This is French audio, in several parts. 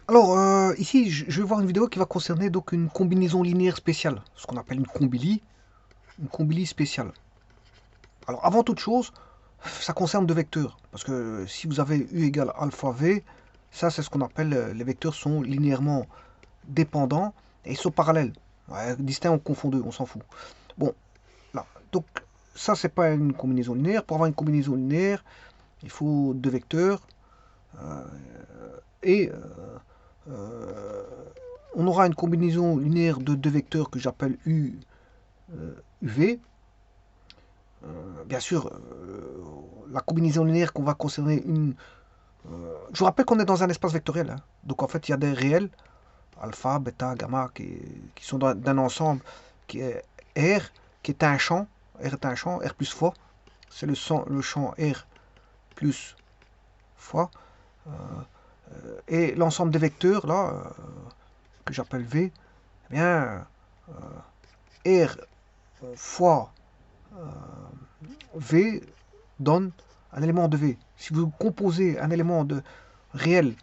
Alors, ici, je vais voir une vidéo qui va concerner donc une combinaison linéaire spéciale, ce qu'on appelle une combili spéciale. Alors, avant toute chose, ça concerne deux vecteurs, parce que si vous avez u égale alpha v, ça c'est ce qu'on appelle, les vecteurs sont linéairement dépendants et ils sont parallèles. Ouais, distincts, on confond deux, on s'en fout. Bon, là, donc ça c'est pas une combinaison linéaire. Pour avoir une combinaison linéaire, il faut deux vecteurs et on aura une combinaison linéaire de deux vecteurs que j'appelle UV. Bien sûr, la combinaison linéaire qu'on va concerner je vous rappelle qu'on est dans un espace vectoriel, hein. Donc en fait, il y a des réels, alpha, bêta, gamma, qui sont d'un ensemble qui est R, qui est un champ. R est un champ, R plus fois. C'est le champ R plus fois. Et l'ensemble des vecteurs, là, que j'appelle V, eh bien, R fois V donne un élément de V. Si vous composez un élément de réel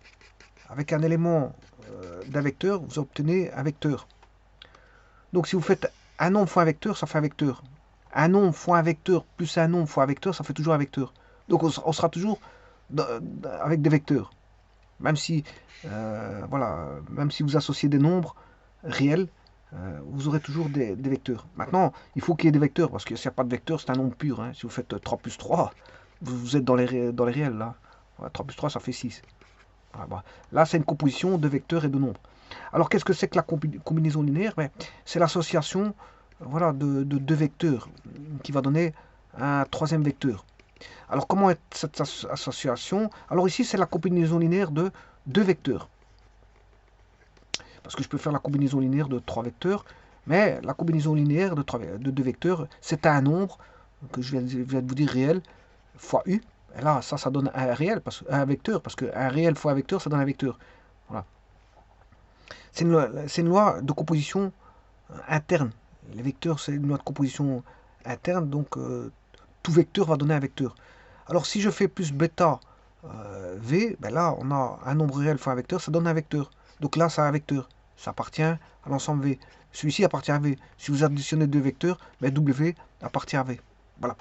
avec un élément d'un vecteur, vous obtenez un vecteur. Donc si vous faites un nombre fois un vecteur, ça fait un vecteur. Un nombre fois un vecteur plus un nombre fois un vecteur, ça fait toujours un vecteur. Donc on sera toujours avec des vecteurs. Même si, voilà, même si vous associez des nombres réels, vous aurez toujours des vecteurs. Maintenant, il faut qu'il y ait des vecteurs, parce que s'il n'y a pas de vecteur, c'est un nombre pur, hein. Si vous faites 3 plus 3, vous êtes dans les réels, là. Voilà, 3 plus 3, ça fait 6. Voilà, bah. Là, c'est une composition de vecteurs et de nombres. Alors, qu'est-ce que c'est que la combinaison linéaire? Ben, c'est l'association, voilà, de deux vecteurs qui va donner un troisième vecteur. Alors, comment est cette association? Alors ici, c'est la combinaison linéaire de deux vecteurs. Parce que je peux faire la combinaison linéaire de trois vecteurs, mais la combinaison linéaire de deux vecteurs, c'est un nombre que je viens de vous dire réel fois u. Et là, ça donne un réel, un vecteur, parce qu'un réel fois un vecteur, ça donne un vecteur. Voilà. C'est une loi de composition interne. Les vecteurs, c'est une loi de composition interne, donc tout vecteur va donner un vecteur. Alors si je fais plus bêta v, ben là on a un nombre réel fois un vecteur, ça donne un vecteur. Donc là, c'est un vecteur. Ça appartient à l'ensemble V. Celui-ci appartient à V. Si vous additionnez deux vecteurs, ben W appartient à V. Voilà.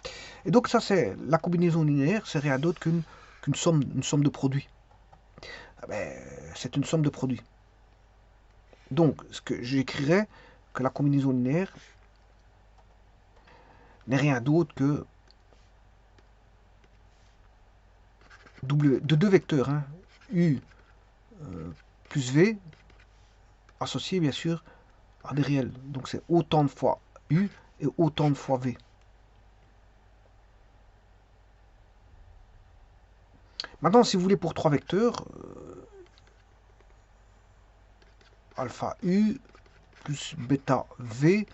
Et donc ça, c'est la combinaison linéaire, c'est rien d'autre qu'une somme de produits. Ah ben, c'est une somme de produits. Donc, ce que j'écrirais que la combinaison linéaire n'est rien d'autre que de deux vecteurs, hein, U plus V, associé bien sûr à des réels. Donc c'est autant de fois U et autant de fois V. Maintenant, si vous voulez pour trois vecteurs, alpha U plus bêta V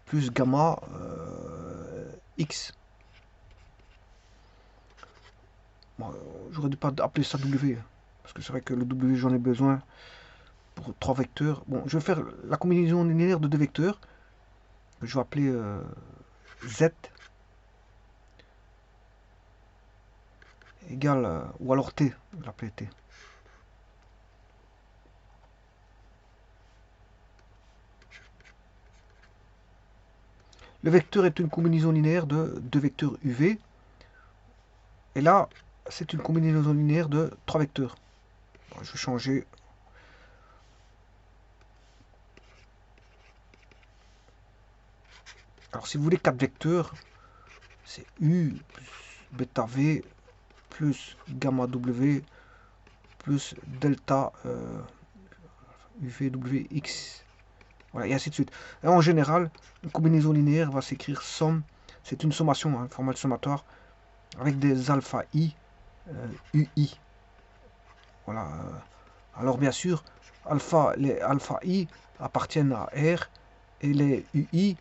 plus gamma X. Bon, j'aurais dû pas appeler ça W, parce que c'est vrai que le W, j'en ai besoin pour trois vecteurs. Bon, je vais faire la combinaison linéaire de deux vecteurs, que je vais appeler Z égale, ou alors T, je vais l'appeler T. Le vecteur est une combinaison linéaire de deux vecteurs UV. Et là, c'est une combinaison linéaire de trois vecteurs. Bon, je vais changer. Alors, si vous voulez 4 vecteurs, c'est U plus bêta V plus gamma W plus delta UVWX. Voilà, et ainsi de suite. Et en général, une combinaison linéaire va s'écrire somme. C'est une sommation, hein, formule sommatoire, avec des alpha I, UI. Voilà. Alors bien sûr, les alpha I appartiennent à R et les UI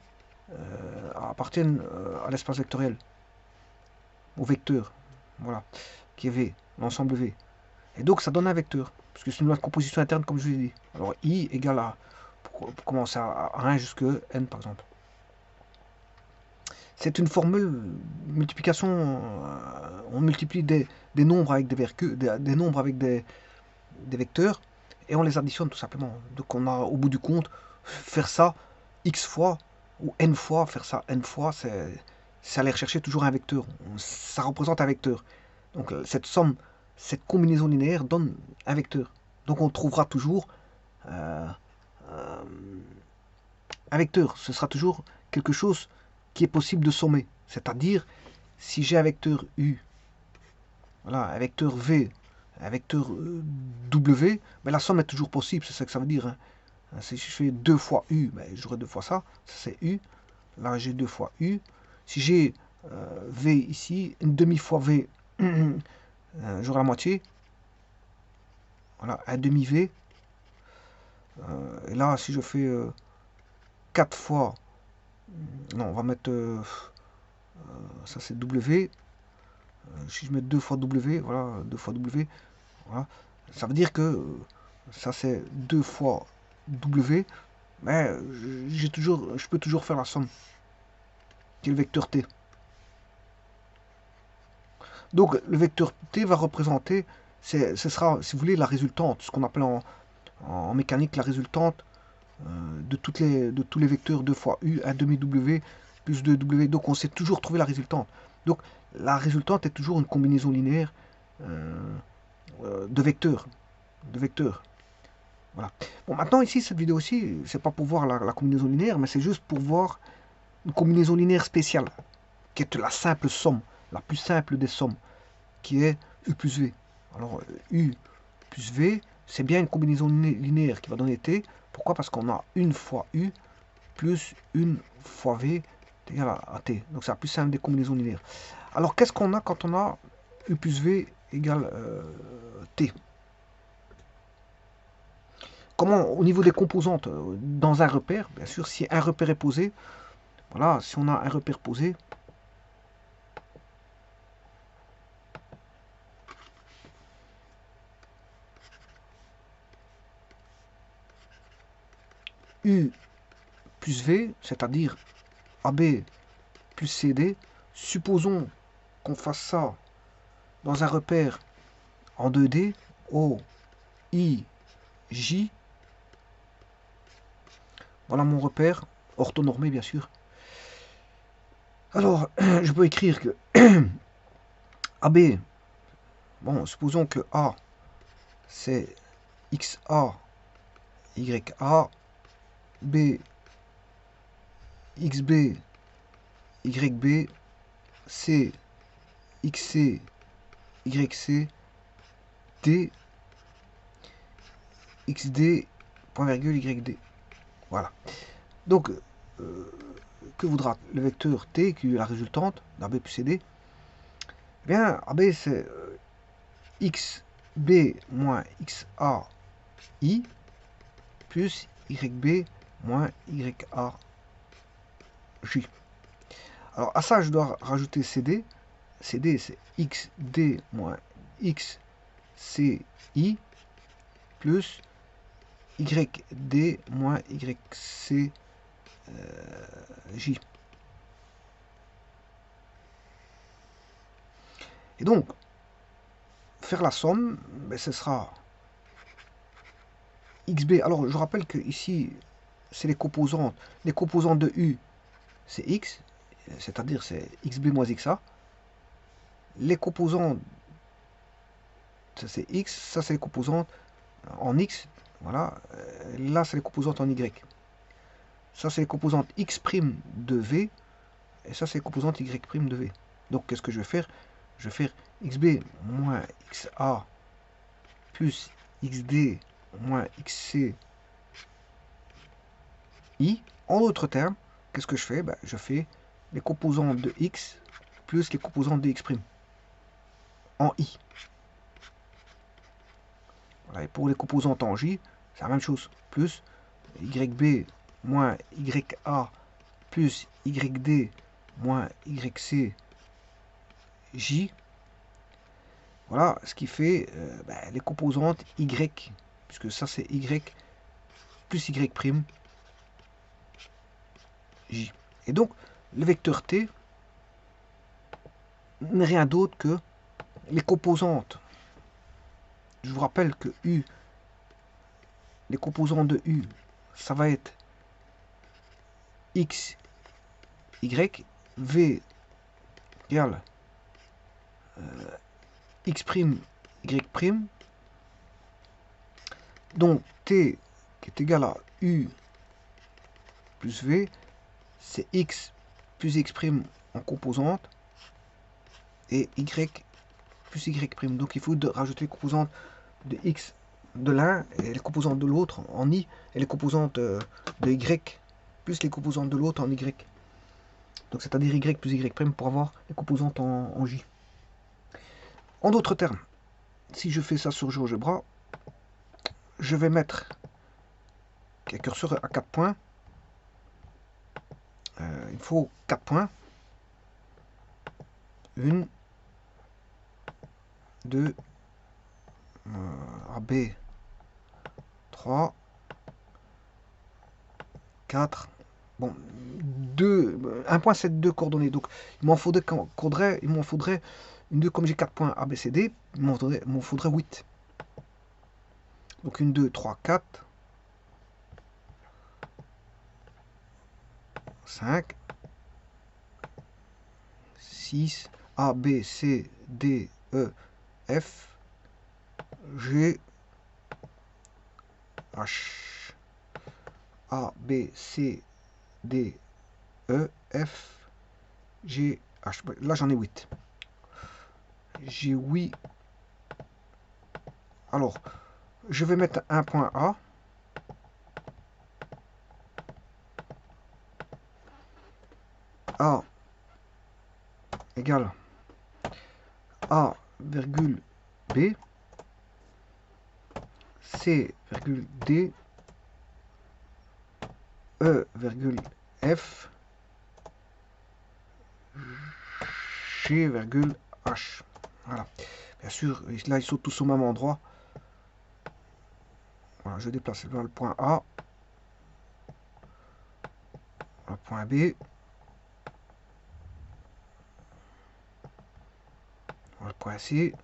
appartiennent à l'espace vectoriel, au vecteur, voilà, qui est V, l'ensemble V. Et donc ça donne un vecteur, parce que c'est une loi de composition interne comme je vous l'ai dit. Alors I égale à, pour commencer à 1 jusqu'à N par exemple. C'est une formule multiplication, on multiplie des nombres avec des nombres avec des vecteurs, et on les additionne tout simplement. Donc on a au bout du compte, faire ça x fois ou n fois, faire ça n fois, c'est aller rechercher toujours un vecteur. Ça représente un vecteur. Donc cette somme, cette combinaison linéaire donne un vecteur. Donc on trouvera toujours euh, euh, un vecteur. Ce sera toujours quelque chose qui est possible de sommer. C'est-à-dire, si j'ai un vecteur u, voilà, un vecteur v, un vecteur w, mais la somme est toujours possible, c'est ça que ça veut dire. Hein. Si je fais 2 fois u, ben, j'aurai 2 fois ça, ça c'est u. Là j'ai 2 fois u. Si j'ai v ici, une demi fois v, j'aurai la moitié. Voilà, un demi v. Et là, si je fais 4 fois, non, on va mettre, ça c'est w. Si je mets 2 fois w, voilà, 2 fois w, voilà, ça veut dire que ça c'est 2 fois w, mais je peux toujours faire la somme, qui est le vecteur t. Donc le vecteur t va représenter, ce sera, si vous voulez, la résultante, ce qu'on appelle en mécanique la résultante de tous les vecteurs 2 fois u, 1 demi w, plus 2w. Donc on sait toujours trouver la résultante. Donc la résultante est toujours une combinaison linéaire de vecteurs. Voilà. Bon, maintenant ici, cette vidéo aussi, c'est pas pour voir la combinaison linéaire, mais c'est juste pour voir une combinaison linéaire spéciale, qui est la simple somme, la plus simple des sommes, qui est u plus v. Alors u plus v, c'est bien une combinaison linéaire qui va donner t. Pourquoi? Parce qu'on a une fois u plus une fois v est égal à t. Donc c'est la plus simple des combinaisons linéaires. Alors qu'est-ce qu'on a quand on a u plus v égale t? Comment, au niveau des composantes, dans un repère, bien sûr, si un repère est posé, voilà, si on a un repère posé, u plus v, c'est-à-dire AB plus CD, supposons qu'on fasse ça dans un repère en 2D, O, I, J. Voilà mon repère, orthonormé bien sûr. Alors, je peux écrire que AB, bon, supposons que A, c'est XA, YA, B, XB, YB, C, XC, YC, D, XD, point virgule, YD. Voilà. Donc, que voudra le vecteur t, qui est la résultante d'AB plus CD? Eh bien, AB c'est XB moins XAI plus YB moins YAJ. Alors à ça, je dois rajouter CD. CD c'est XD moins XCI plus YD moins YCJ. Et donc, faire la somme, ben, ce sera XB. Alors, je rappelle que ici, c'est les composantes. Les composantes de U, c'est X, c'est-à-dire c'est XB moins XA. Les composantes, ça c'est X, ça c'est les composantes en X. Voilà, là c'est les composantes en Y. Ça c'est les composantes X' de V, et ça c'est les composantes Y' de V. Donc qu'est-ce que je vais faire? Je vais faire XB moins XA plus XD moins XC I. En d'autres termes, qu'est-ce que je fais? Ben, je fais les composantes de X plus les composantes de X' en I. Voilà, et pour les composantes en J, c'est la même chose. Plus YB moins YA plus YD moins YC J. Voilà ce qui fait ben, les composantes Y, puisque ça c'est Y plus Y', J. Et donc, le vecteur T n'est rien d'autre que les composantes. Je vous rappelle que U les composants de U, ça va être X, Y, V égale X', Y'. Donc T qui est égal à U plus V, c'est X plus X' en composante et Y plus Y'. Donc il faut rajouter les composantes de X de l'un et les composantes de l'autre en I et les composantes de Y plus les composantes de l'autre en Y. Donc c'est-à-dire Y plus Y' pour avoir les composantes en J. En d'autres termes, si je fais ça sur GeoGebra, je vais mettre un curseur à 4 points. Il faut 4 points. 1, 2, AB, 3, 4. Bon, 2, 1 point c'est 2 coordonnées. Donc il m'en faudrait une 2, comme j'ai 4 points ABCD, il m'en faudrait 8. Donc 1, 2, 3, 4, 5, 6, A, B, C, D, E, F, G, H. A, B, C, D, E, F, G, H. Là j'en ai 8. J'ai 8. Alors, je vais mettre un point A. A égale A virgule B, C virgule D, E virgule F, G virgule H. Voilà. Bien sûr, là ils sont tous au même endroit. Voilà, je déplace le point A, le point B, le point C, et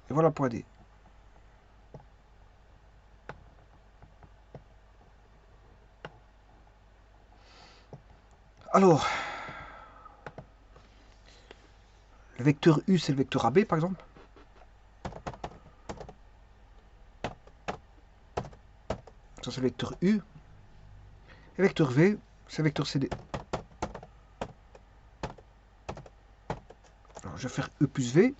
voilà le point D. Alors, le vecteur U, c'est le vecteur AB, par exemple. Ça, c'est le vecteur U. Et le vecteur V, c'est le vecteur CD. Alors, je vais faire E plus V.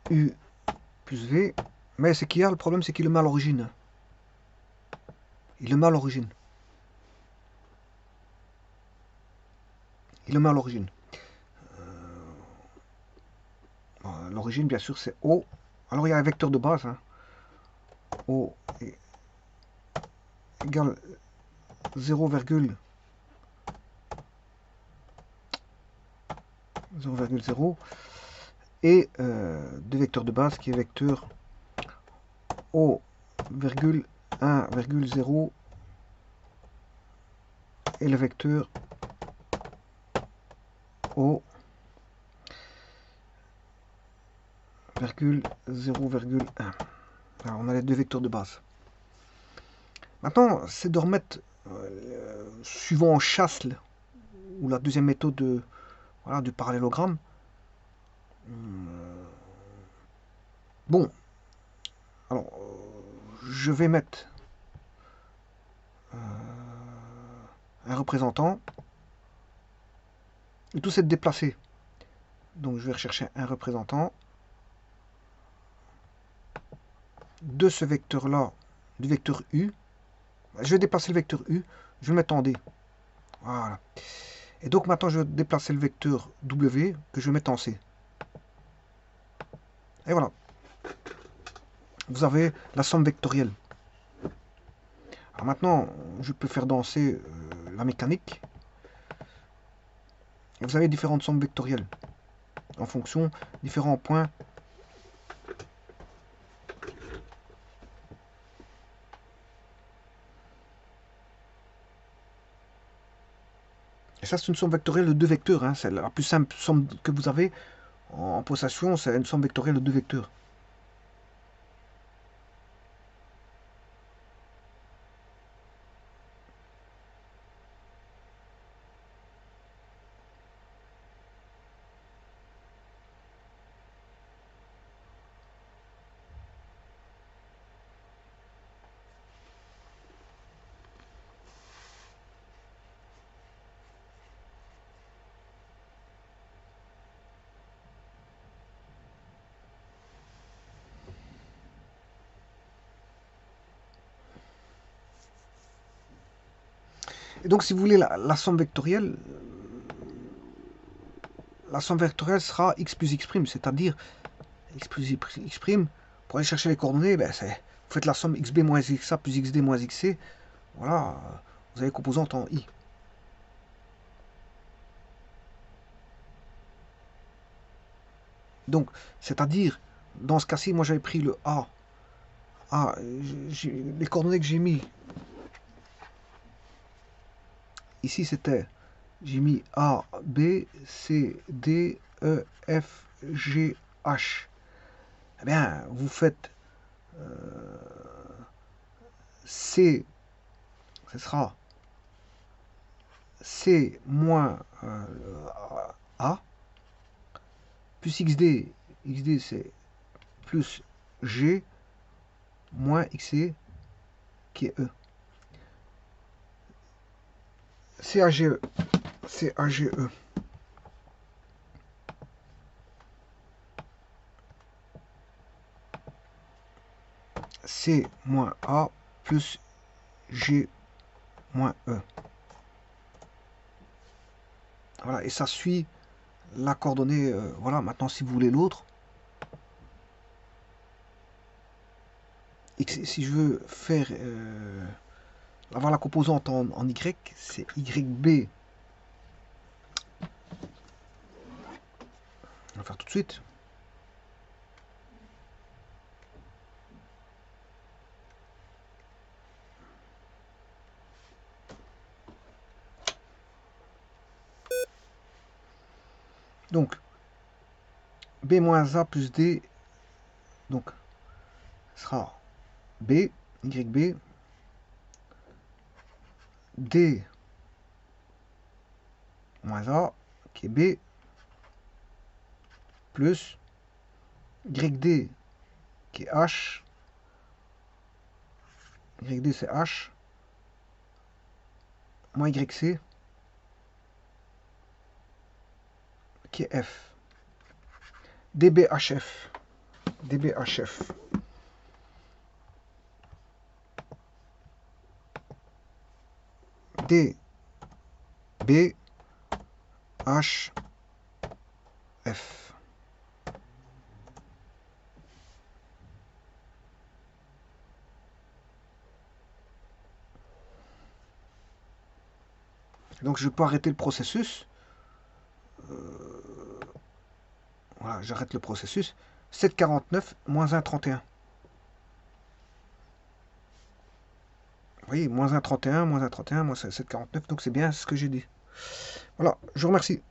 U plus V. Mais ce qu'il y a, le problème, c'est qu'il le met à l'origine. Il le met à l'origine. Il le met à l'origine. L'origine, bien sûr, c'est O. Alors, il y a un vecteur de base. Hein. O égale 0,0 et deux vecteurs de base qui est vecteur O, 1,0 et le vecteur O, 0,1. Alors, on a les deux vecteurs de base. Maintenant, c'est de remettre, suivant Chasles, ou la deuxième méthode de, voilà, du parallélogramme. Bon, alors, je vais mettre un représentant. Et tout c'est déplacé. Donc, je vais rechercher un représentant de ce vecteur-là, du vecteur U. Je vais déplacer le vecteur U, je vais le mettre en D. Voilà. Et donc maintenant, je vais déplacer le vecteur W que je vais mettre en C. Et voilà. Vous avez la somme vectorielle. Alors maintenant, je peux faire danser la mécanique. Et vous avez différentes sommes vectorielles en fonction de différents points. Et ça, c'est une somme vectorielle de deux vecteurs. Hein. C'est la plus simple somme que vous avez En possession, c'est une somme vectorielle de deux vecteurs. Et donc, si vous voulez la somme vectorielle sera x plus x', c'est-à-dire x plus x', pour aller chercher les coordonnées, ben vous faites la somme xb moins xa plus xd moins xc, voilà, vous avez composante en i. Donc, c'est-à-dire, dans ce cas-ci, moi j'avais pris le a. Les coordonnées que j'ai mis ici, j'ai mis A, B, C, D, E, F, G, H. Eh bien, vous faites C, ce sera C moins A, plus XD, XD c'est plus G, moins XC, qui est E. CAGE, CAGE. C moins A plus G moins E. Voilà, et ça suit la coordonnée. Voilà, maintenant si vous voulez l'autre, si je veux faire avoir la composante en Y, c'est YB. On va faire tout de suite. Donc, B moins A plus D, donc, sera B, YB, D moins A, qui est B, plus YD, qui est H, YD c'est H, moins YC, qui est F. DBHF. DBHF. DBHF. Donc je peux arrêter le processus. Voilà, j'arrête le processus. 7,49 moins 1,31. Vous voyez, moins 1,31, moins 1,31, moins 7,49. Donc c'est bien ce que j'ai dit. Voilà, je vous remercie.